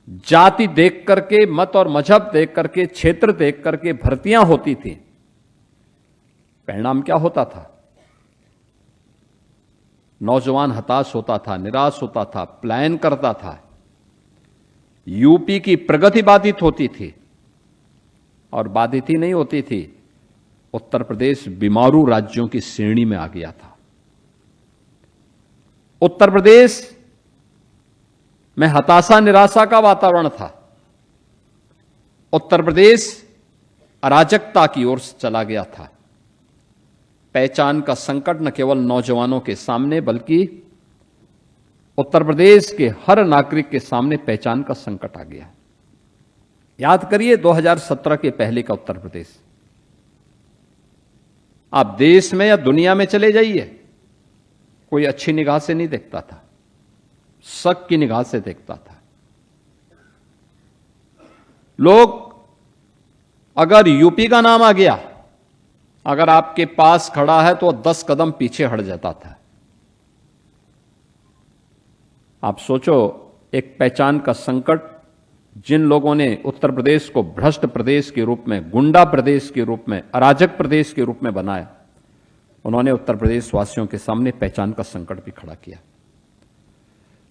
जाति देख करके, मत और मजहब देख करके, क्षेत्र देख करके भर्तियां होती थी, परिणाम क्या होता था? नौजवान हताश होता था, निराश होता था, पलायन करता था। यूपी की प्रगति बाधित होती थी, और बाधित ही नहीं होती थी, उत्तर प्रदेश बीमारू राज्यों की श्रेणी में आ गया था। उत्तर प्रदेश में हताशा निराशा का वातावरण था। उत्तर प्रदेश अराजकता की ओर चला गया था। पहचान का संकट न केवल नौजवानों के सामने, बल्कि उत्तर प्रदेश के हर नागरिक के सामने पहचान का संकट आ गया। याद करिए 2017 के पहले का उत्तर प्रदेश। आप देश में या दुनिया में चले जाइए, कोई अच्छी निगाह से नहीं देखता था, शक की निगाह से देखता था। लोग, अगर यूपी का नाम आ गया, अगर आपके पास खड़ा है तो 10 कदम पीछे हट जाता था। आप सोचो, एक पहचान का संकट, जिन लोगों ने उत्तर प्रदेश को भ्रष्ट प्रदेश के रूप में, गुंडा प्रदेश के रूप में, अराजक प्रदेश के रूप में बनाया, उन्होंने उत्तर प्रदेश वासियों के सामने पहचान का संकट भी खड़ा किया।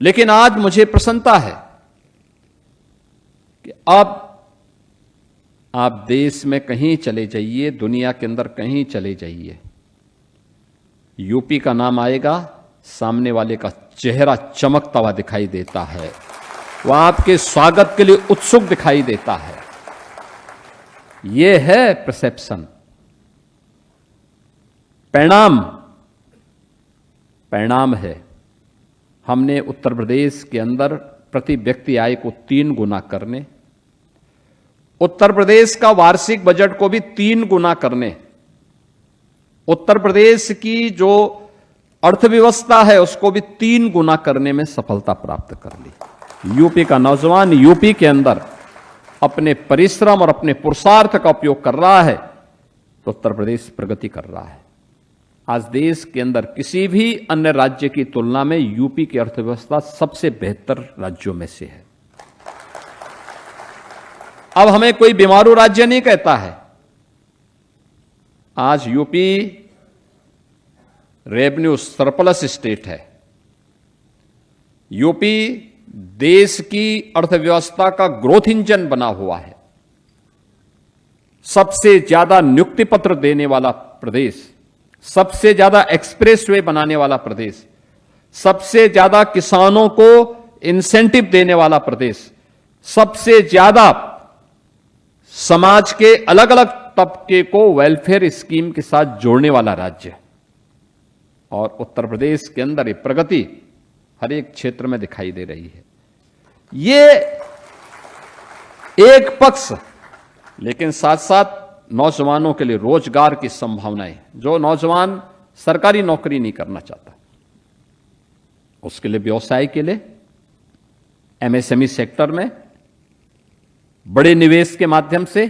लेकिन आज मुझे प्रसन्नता है कि अब आप देश में कहीं चले जाइए, दुनिया के अंदर कहीं चले जाइए, यूपी का नाम आएगा, सामने वाले का चेहरा चमकता हुआ दिखाई देता है, वह आपके स्वागत के लिए उत्सुक दिखाई देता है। यह है परसेप्शन। परिणाम है, हमने उत्तर प्रदेश के अंदर प्रति व्यक्ति आय को 3 गुना करने, उत्तर प्रदेश का वार्षिक बजट को भी 3 गुना करने, उत्तर प्रदेश की जो अर्थव्यवस्था है उसको भी 3 गुना करने में सफलता प्राप्त कर ली। यूपी का नौजवान यूपी के अंदर अपने परिश्रम और अपने पुरुषार्थ का उपयोग कर रहा है तो उत्तर प्रदेश प्रगति कर रहा है। आज देश के अंदर किसी भी अन्य राज्य की तुलना में यूपी की अर्थव्यवस्था सबसे बेहतर राज्यों में से है। अब हमें कोई बीमारू राज्य नहीं कहता है। आज यूपी रेवेन्यू सरप्लस स्टेट है। यूपी देश की अर्थव्यवस्था का ग्रोथ इंजन बना हुआ है। सबसे ज्यादा नियुक्ति पत्र देने वाला प्रदेश, सबसे ज्यादा एक्सप्रेसवे बनाने वाला प्रदेश, सबसे ज्यादा किसानों को इंसेंटिव देने वाला प्रदेश, सबसे ज्यादा समाज के अलग अलग तबके को वेलफेयर स्कीम के साथ जोड़ने वाला राज्य। और उत्तर प्रदेश के अंदर ये प्रगति हर एक क्षेत्र में दिखाई दे रही है। ये एक पक्ष, लेकिन साथ साथ नौजवानों के लिए रोजगार की संभावनाएं, जो नौजवान सरकारी नौकरी नहीं करना चाहता उसके लिए व्यवसाय के लिए एमएसएमई सेक्टर में बड़े निवेश के माध्यम से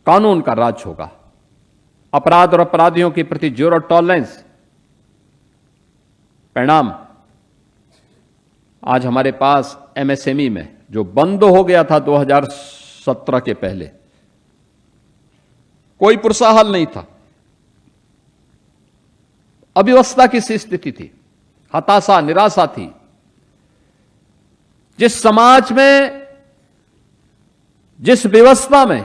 कानून का राज होगा। अपराध और अपराधियों के प्रति जीरो टॉलरेंस। परिणाम, आज हमारे पास एमएसएमई में जो बंद हो गया था 2017 के पहले, कोई पुरसाहल नहीं था, अव्यवस्था की सी स्थिति थी, हताशा निराशा थी। जिस समाज में, जिस व्यवस्था में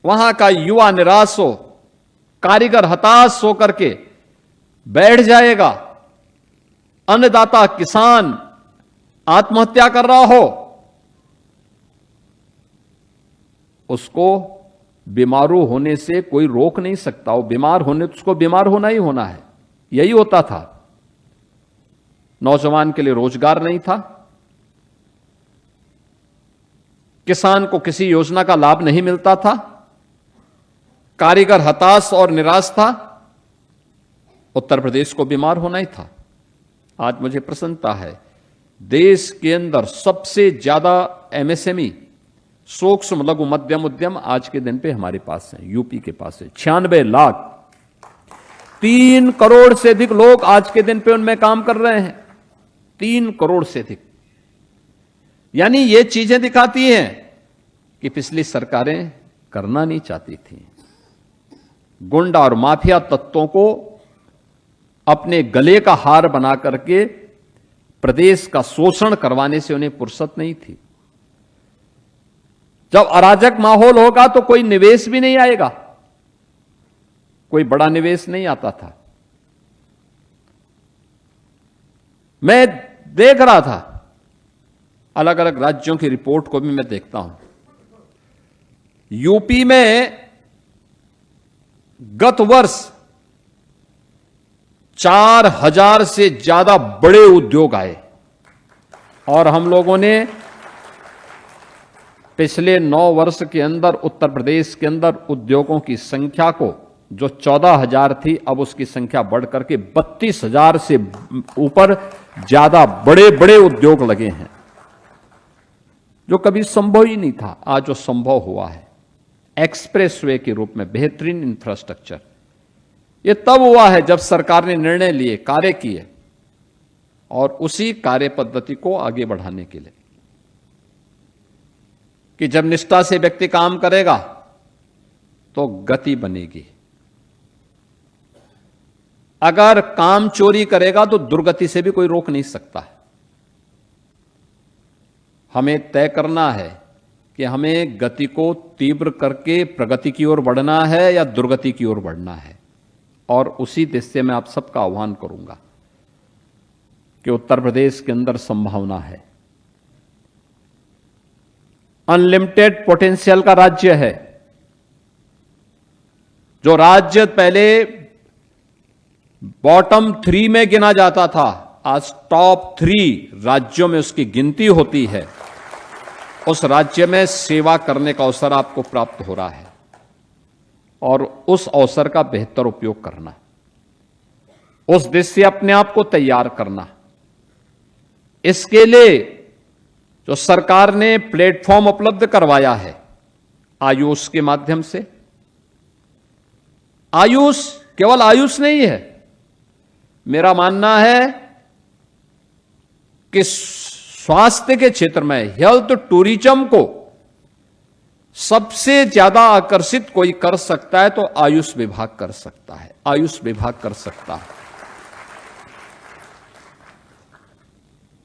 वहां का युवा निराश हो, कारीगर हताश होकर के बैठ जाएगा, अन्नदाता किसान आत्महत्या कर रहा हो, उसको बीमारू होने से कोई रोक नहीं सकता। वो बीमार होने तो उसको बीमार होना ही होना है। यही होता था। नौजवान के लिए रोजगार नहीं था, किसान को किसी योजना का लाभ नहीं मिलता था, कारीगर हताश और निराश था, उत्तर प्रदेश को बीमार होना ही था। आज मुझे प्रसन्नता है, देश के अंदर सबसे ज्यादा एमएसएमई, सूक्ष्म लघु मध्यम उद्यम आज के दिन पे हमारे पास है, यूपी के पास है। 96 लाख, 3 करोड़ से अधिक लोग आज के दिन पे उनमें काम कर रहे हैं। 3 करोड़ से अधिक। यानी ये चीजें दिखाती हैं कि पिछली सरकारें करना नहीं चाहती थी। गुंडा और माफिया तत्वों को अपने गले का हार बना करके प्रदेश का शोषण करवाने से उन्हें फुर्सत नहीं थी। जब अराजक माहौल होगा तो कोई निवेश भी नहीं आएगा, कोई बड़ा निवेश नहीं आता था। मैं देख रहा था अलग अलग राज्यों की रिपोर्ट को भी मैं देखता हूं। यूपी में गत वर्ष 4000 से ज्यादा बड़े उद्योग आए और हम लोगों ने पिछले 9 वर्ष के अंदर उत्तर प्रदेश के अंदर उद्योगों की संख्या को, जो 14,000 थी, अब उसकी संख्या बढ़कर के 32,000 से ऊपर ज्यादा बड़े बड़े उद्योग लगे हैं, जो कभी संभव ही नहीं था। आज जो संभव हुआ है एक्सप्रेसवे के रूप में बेहतरीन इंफ्रास्ट्रक्चर, ये तब हुआ है जब सरकार ने निर्णय लिए, कार्य किए और उसी कार्य पद्धति को आगे बढ़ाने के लिए कि जब निष्ठा से व्यक्ति काम करेगा तो गति बनेगी। अगर काम चोरी करेगा तो दुर्गति से भी कोई रोक नहीं सकता। हमें तय करना है कि हमें गति को तीव्र करके प्रगति की ओर बढ़ना है या दुर्गति की ओर बढ़ना है, और उसी दिशा में आप सबका आह्वान करूंगा कि उत्तर प्रदेश के अंदर संभावना है। अनलिमिटेड पोटेंशियल का राज्य है। जो राज्य पहले बॉटम 3 में गिना जाता था, आज टॉप 3 राज्यों में उसकी गिनती होती है। उस राज्य में सेवा करने का अवसर आपको प्राप्त हो रहा है और उस अवसर का बेहतर उपयोग करना, उस दिशा से अपने आप को तैयार करना। इसके लिए जो सरकार ने प्लेटफॉर्म उपलब्ध करवाया है आयुष के माध्यम से, आयुष केवल आयुष नहीं है, मेरा मानना है कि स्वास्थ्य के क्षेत्र में हेल्थ टूरिज्म को सबसे ज्यादा आकर्षित कोई कर सकता है तो आयुष विभाग कर सकता है, आयुष विभाग कर सकता है।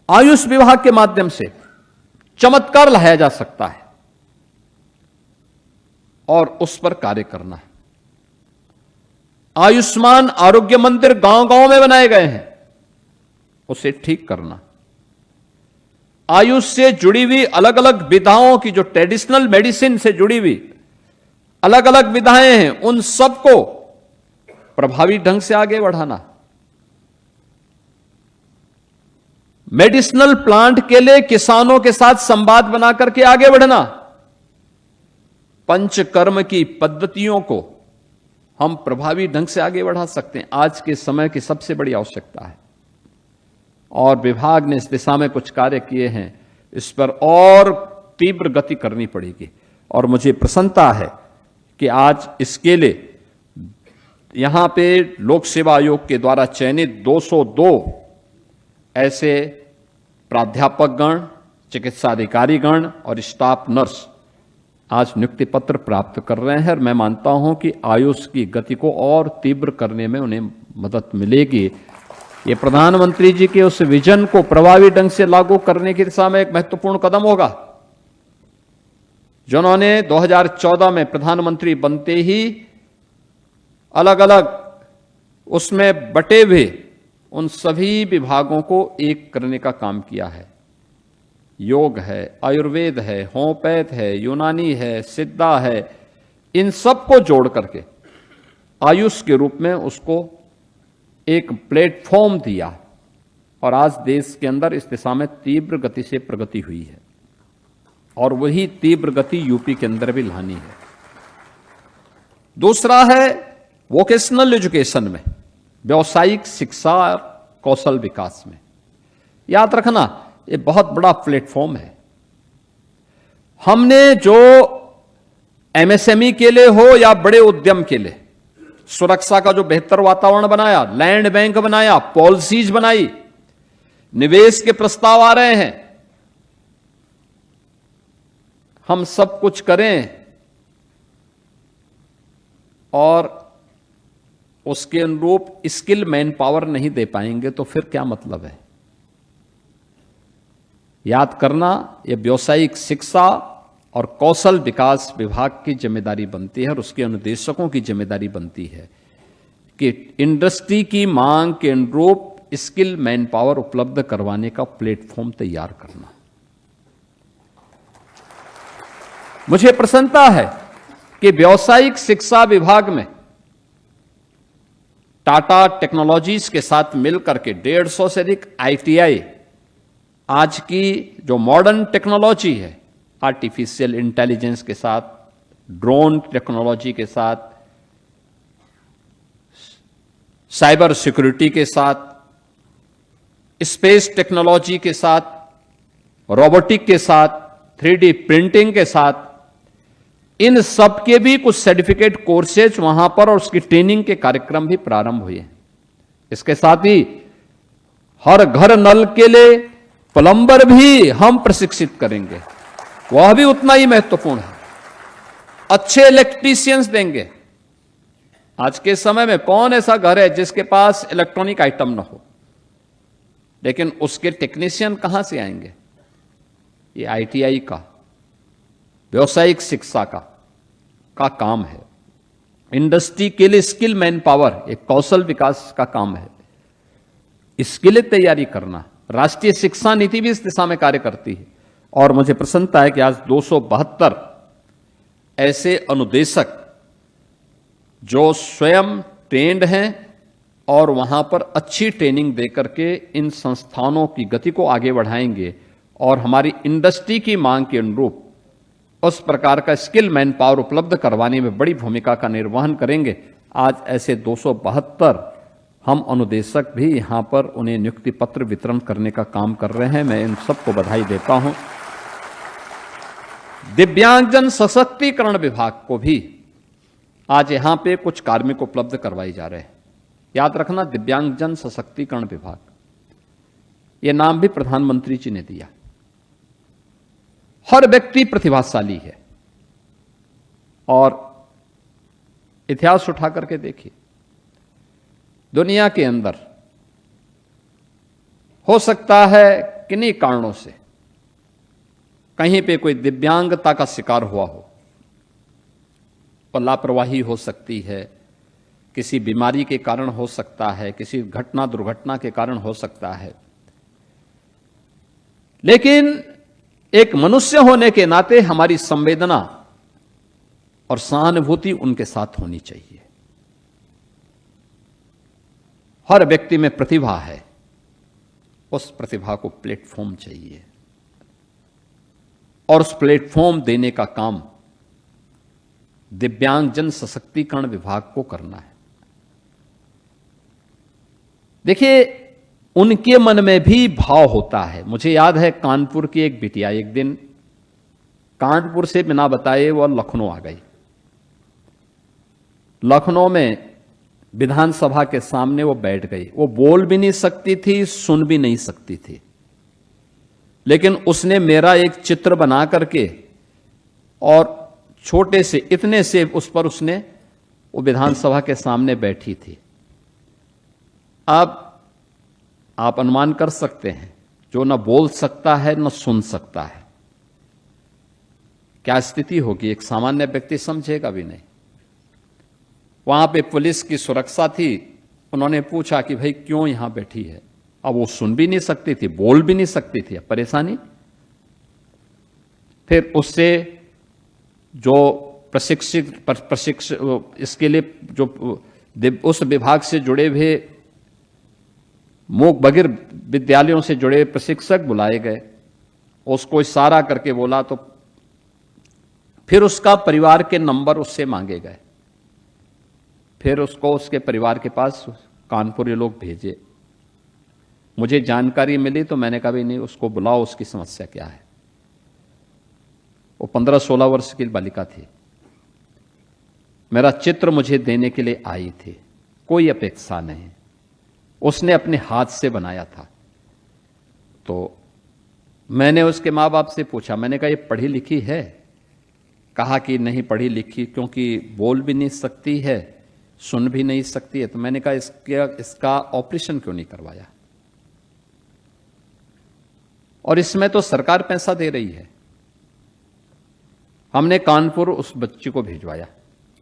आयुष विभाग के माध्यम से चमत्कार लाया जा सकता है और उस पर कार्य करना है। आयुष्मान आरोग्य मंदिर गांव-गांव में बनाए गए हैं, उसे ठीक करना। आयुष से जुड़ी हुई अलग अलग विधाओं की, जो ट्रेडिशनल मेडिसिन से जुड़ी हुई अलग अलग विधाएं हैं, उन सबको प्रभावी ढंग से आगे बढ़ाना। मेडिसिनल प्लांट के लिए किसानों के साथ संवाद बनाकर के आगे बढ़ना। पंचकर्म की पद्धतियों को हम प्रभावी ढंग से आगे बढ़ा सकते हैं, आज के समय की सबसे बड़ी आवश्यकता है। और विभाग ने इस दिशा में कुछ कार्य किए हैं, इस पर और तीव्र गति करनी पड़ेगी। और मुझे प्रसन्नता है कि आज इसके लिए यहां पे लोक सेवा आयोग के द्वारा चयनित 202 ऐसे प्राध्यापक गण, चिकित्सा अधिकारी गण और स्टाफ नर्स आज नियुक्ति पत्र प्राप्त कर रहे हैं। और मैं मानता हूं कि आयुष की गति को और तीव्र करने में उन्हें मदद मिलेगी। ये प्रधानमंत्री जी के उस विजन को प्रभावी ढंग से लागू करने की दिशा में एक महत्वपूर्ण कदम होगा, जिन्होंने 2014 में प्रधानमंत्री बनते ही अलग अलग उसमें बटे हुए उन सभी विभागों को एक करने का काम किया है। योग है, आयुर्वेद है, होम्योपैथ है, यूनानी है, सिद्धा है, इन सबको जोड़ करके आयुष के रूप में उसको एक प्लेटफॉर्म दिया और आज देश के अंदर इस दिशा में तीव्र गति से प्रगति हुई है और वही तीव्र गति यूपी के अंदर भी लानी है। दूसरा है वोकेशनल एजुकेशन में, व्यावसायिक शिक्षा और कौशल विकास में। याद रखना, ये बहुत बड़ा प्लेटफॉर्म है। हमने जो एमएसएमई के लिए हो या बड़े उद्यम के लिए सुरक्षा का जो बेहतर वातावरण बनाया, लैंड बैंक बनाया, पॉलिसीज बनाई, निवेश के प्रस्ताव आ रहे हैं, हम सब कुछ करें और उसके अनुरूप स्किल मैन पावर नहीं दे पाएंगे तो फिर क्या मतलब है। याद करना, यह व्यावसायिक शिक्षा और कौशल विकास विभाग की जिम्मेदारी बनती है और उसके अनुदेशकों की जिम्मेदारी बनती है कि इंडस्ट्री की मांग के अनुरूप स्किल मैन पावर उपलब्ध करवाने का प्लेटफॉर्म तैयार करना। मुझे प्रसन्नता है कि व्यावसायिक शिक्षा विभाग में टाटा टेक्नोलॉजीज के साथ मिलकर के 150 से अधिक आईटीआई आज की जो मॉडर्न टेक्नोलॉजी है, आर्टिफिशियल इंटेलिजेंस के साथ, ड्रोन टेक्नोलॉजी के साथ, साइबर सिक्योरिटी के साथ, स्पेस टेक्नोलॉजी के साथ, रोबोटिक के साथ, 3D प्रिंटिंग के साथ, इन सब के भी कुछ सर्टिफिकेट कोर्सेज वहां पर और उसकी ट्रेनिंग के कार्यक्रम भी प्रारंभ हुए। इसके साथ ही हर घर नल के लिए प्लंबर भी हम प्रशिक्षित करेंगे, वह भी उतना ही महत्वपूर्ण है। अच्छे इलेक्ट्रीशियंस देंगे। आज के समय में कौन ऐसा घर है जिसके पास इलेक्ट्रॉनिक आइटम ना हो, लेकिन उसके टेक्नीशियन कहां से आएंगे। ये आईटीआई का, व्यावसायिक शिक्षा का काम है। इंडस्ट्री के लिए स्किल मैन पावर, एक कौशल विकास का काम है। इसके लिए तैयारी करना, राष्ट्रीय शिक्षा नीति भी इस दिशा में कार्य करती है। और मुझे प्रसन्नता है कि आज 272 ऐसे अनुदेशक जो स्वयं ट्रेंड हैं और वहां पर अच्छी ट्रेनिंग देकर के इन संस्थानों की गति को आगे बढ़ाएंगे और हमारी इंडस्ट्री की मांग के अनुरूप उस प्रकार का स्किल मैन पावर उपलब्ध करवाने में बड़ी भूमिका का निर्वहन करेंगे। आज ऐसे 272 हम अनुदेशक भी यहां पर उन्हें नियुक्ति पत्र वितरण करने का काम कर रहे हैं। मैं इन सबको बधाई देता हूं। दिव्यांगजन सशक्तिकरण विभाग को भी आज यहां पे कुछ कार्मिक उपलब्ध करवाए जा रहे हैं। याद रखना, दिव्यांगजन सशक्तिकरण विभाग, यह नाम भी प्रधानमंत्री जी ने दिया। हर व्यक्ति प्रतिभाशाली है और इतिहास उठा करके देखिए, दुनिया के अंदर हो सकता है किन्हीं कारणों से कहीं पे कोई दिव्यांगता का शिकार हुआ हो और लापरवाही हो सकती है, किसी बीमारी के कारण हो सकता है, किसी घटना दुर्घटना के कारण हो सकता है, लेकिन एक मनुष्य होने के नाते हमारी संवेदना और सहानुभूति उनके साथ होनी चाहिए। हर व्यक्ति में प्रतिभा है, उस प्रतिभा को प्लेटफॉर्म चाहिए और उस प्लेटफॉर्म देने का काम दिव्यांगजन सशक्तिकरण विभाग को करना है। देखिए, उनके मन में भी भाव होता है। मुझे याद है, कानपुर की एक बिटिया एक दिन कानपुर से बिना बताए वह लखनऊ आ गई। लखनऊ में विधानसभा के सामने वो बैठ गई। वो बोल भी नहीं सकती थी, सुन भी नहीं सकती थी, लेकिन उसने मेरा एक चित्र बना करके और छोटे से इतने से उस पर उसने वो विधानसभा के सामने बैठी थी। अब आप अनुमान कर सकते हैं, जो न बोल सकता है न सुन सकता है, क्या स्थिति होगी। एक सामान्य व्यक्ति समझेगा भी नहीं। वहां पे पुलिस की सुरक्षा थी। उन्होंने पूछा कि भाई क्यों यहां बैठी है। अब वो सुन भी नहीं सकती थी, बोल भी नहीं सकती थी। परेशानी। फिर उससे जो प्रशिक्षित इसके लिए जो उस विभाग से जुड़े हुए मूक बधिर विद्यालयों से जुड़े प्रशिक्षक बुलाए गए। उसको इशारा करके बोला तो फिर उसका परिवार के नंबर उससे मांगे गए। फिर उसको उसके परिवार के पास कानपुर लोग भेजे। मुझे जानकारी मिली तो मैंने कहा भी नहीं, उसको बुलाओ, उसकी समस्या क्या है। वो 15-16 वर्ष की बालिका थी। मेरा चित्र मुझे देने के लिए आई थी, कोई अपेक्षा नहीं। उसने अपने हाथ से बनाया था। तो मैंने उसके माँ बाप से पूछा, मैंने कहा ये पढ़ी लिखी है? कहा कि नहीं पढ़ी लिखी, क्योंकि बोल भी नहीं सकती है, सुन भी नहीं सकती है। तो मैंने कहा इसका ऑपरेशन क्यों नहीं करवाया। और इसमें तो सरकार पैसा दे रही है। हमने कानपुर उस बच्ची को भिजवाया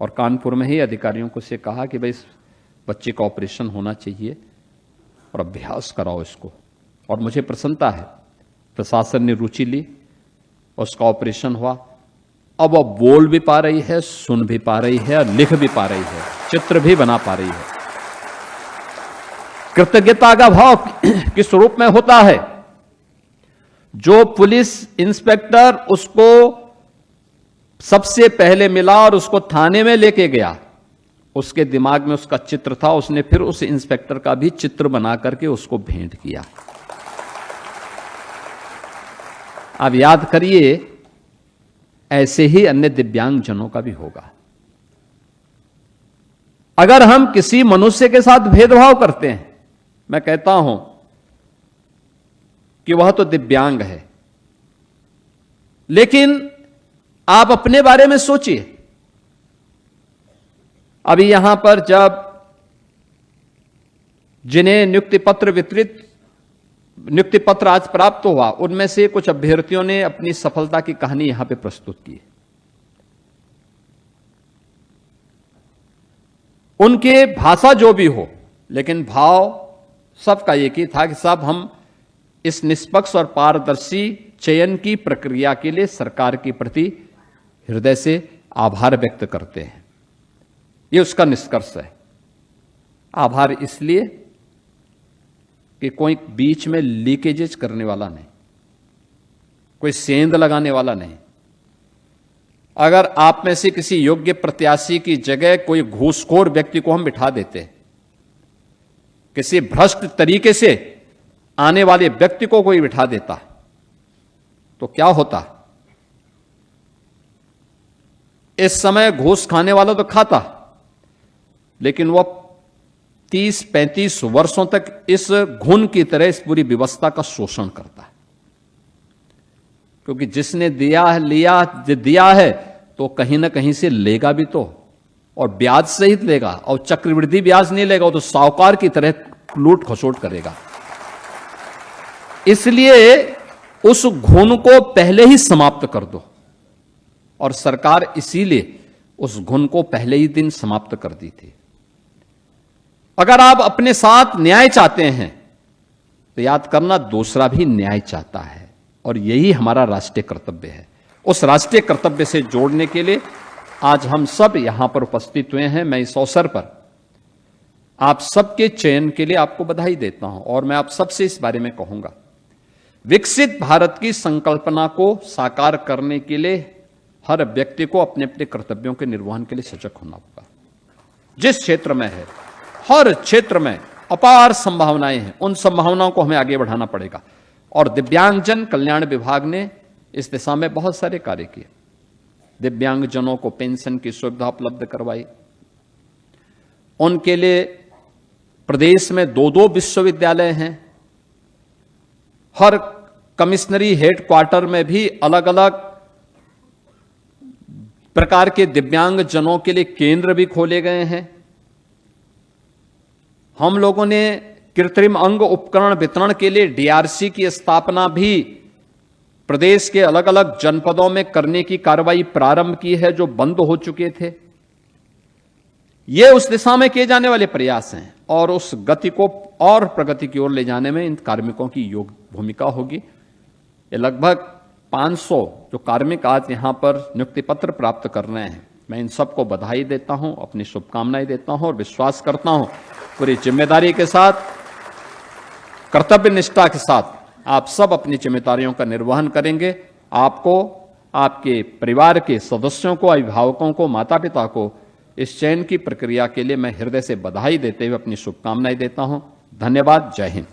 और कानपुर में ही अधिकारियों को से कहा कि भाई इस बच्चे का ऑपरेशन होना चाहिए और अभ्यास कराओ इसको। और मुझे प्रसन्नता है, प्रशासन ने रुचि ली, उसका ऑपरेशन हुआ। अब वो बोल भी पा रही है, सुन भी पा रही है, लिख भी पा रही है, चित्र भी बना पा रही है। कृतज्ञता का भाव किस रूप में होता है? जो पुलिस इंस्पेक्टर उसको सबसे पहले मिला और उसको थाने में लेके गया, उसके दिमाग में उसका चित्र था, उसने फिर उस इंस्पेक्टर का भी चित्र बना करके उसको भेंट किया। अब याद करिए, ऐसे ही अन्य दिव्यांगजनों का भी होगा। अगर हम किसी मनुष्य के साथ भेदभाव करते हैं, मैं कहता हूं कि वह तो दिव्यांग है, लेकिन आप अपने बारे में सोचिए। अभी यहां पर जब जिन्हें नियुक्ति पत्र आज प्राप्त हुआ, उनमें से कुछ अभ्यर्थियों ने अपनी सफलता की कहानी यहां पे प्रस्तुत की। उनके भाषा जो भी हो, लेकिन भाव सबका एक ही था कि साहब हम इस निष्पक्ष और पारदर्शी चयन की प्रक्रिया के लिए सरकार के प्रति हृदय से आभार व्यक्त करते हैं। यह उसका निष्कर्ष है। आभार इसलिए कि कोई बीच में लीकेजेस करने वाला नहीं, कोई सेंध लगाने वाला नहीं। अगर आप में से किसी योग्य प्रत्याशी की जगह कोई घूसखोर व्यक्ति को हम बिठा देते, किसी भ्रष्ट तरीके से आने वाले व्यक्ति को कोई बिठा देता, तो क्या होता? इस समय घूस खाने वाला तो खाता, लेकिन वह 30-35 वर्षों तक इस घुन की तरह इस पूरी व्यवस्था का शोषण करता है। क्योंकि जिसने दिया है तो कहीं ना कहीं से लेगा भी तो, और ब्याज सहित लेगा, और चक्रवृद्धि ब्याज नहीं लेगा, तो साहूकार की तरह लूट खसोट करेगा। इसलिए उस घुन को पहले ही समाप्त कर दो, और सरकार इसीलिए उस घुन को पहले ही दिन समाप्त कर दी थी। अगर आप अपने साथ न्याय चाहते हैं तो याद करना, दूसरा भी न्याय चाहता है, और यही हमारा राष्ट्रीय कर्तव्य है। उस राष्ट्रीय कर्तव्य से जोड़ने के लिए आज हम सब यहां पर उपस्थित हुए हैं। मैं इस अवसर पर आप सबके चयन के लिए आपको बधाई देता हूं, और मैं आप सबसे इस बारे में कहूंगा, विकसित भारत की संकल्पना को साकार करने के लिए हर व्यक्ति को अपने अपने कर्तव्यों के निर्वहन के लिए सजग होना होगा। जिस क्षेत्र में है, हर क्षेत्र में अपार संभावनाएं हैं, उन संभावनाओं को हमें आगे बढ़ाना पड़ेगा। और दिव्यांगजन कल्याण विभाग ने इस दिशा में बहुत सारे कार्य किए। दिव्यांगजनों को पेंशन की सुविधा उपलब्ध करवाई, उनके लिए प्रदेश में 2-2 विश्वविद्यालय हैं। हर कमिश्नरी हेडक्वार्टर में भी अलग अलग प्रकार के दिव्यांगजनों के लिए केंद्र भी खोले गए हैं। हम लोगों ने कृत्रिम अंग उपकरण वितरण के लिए डीआरसी की स्थापना भी प्रदेश के अलग अलग जनपदों में करने की कार्रवाई प्रारंभ की है, जो बंद हो चुके थे। ये उस दिशा में किए जाने वाले प्रयास हैं, और उस गति को और प्रगति की ओर ले जाने में इन कार्मिकों की योग भूमिका होगी। ये लगभग 500 जो कार्मिक आज यहां पर नियुक्ति पत्र प्राप्त कर रहे हैं, मैं इन सबको बधाई देता हूं, अपनी शुभकामनाएं देता हूं, और विश्वास करता हूं पूरी जिम्मेदारी के साथ, कर्तव्य निष्ठा के साथ आप सब अपनी जिम्मेदारियों का निर्वहन करेंगे। आपको, आपके परिवार के सदस्यों को, अभिभावकों को, माता पिता को इस चयन की प्रक्रिया के लिए मैं हृदय से बधाई देते हुए अपनी शुभकामनाएं देता हूं। धन्यवाद। जय हिंद।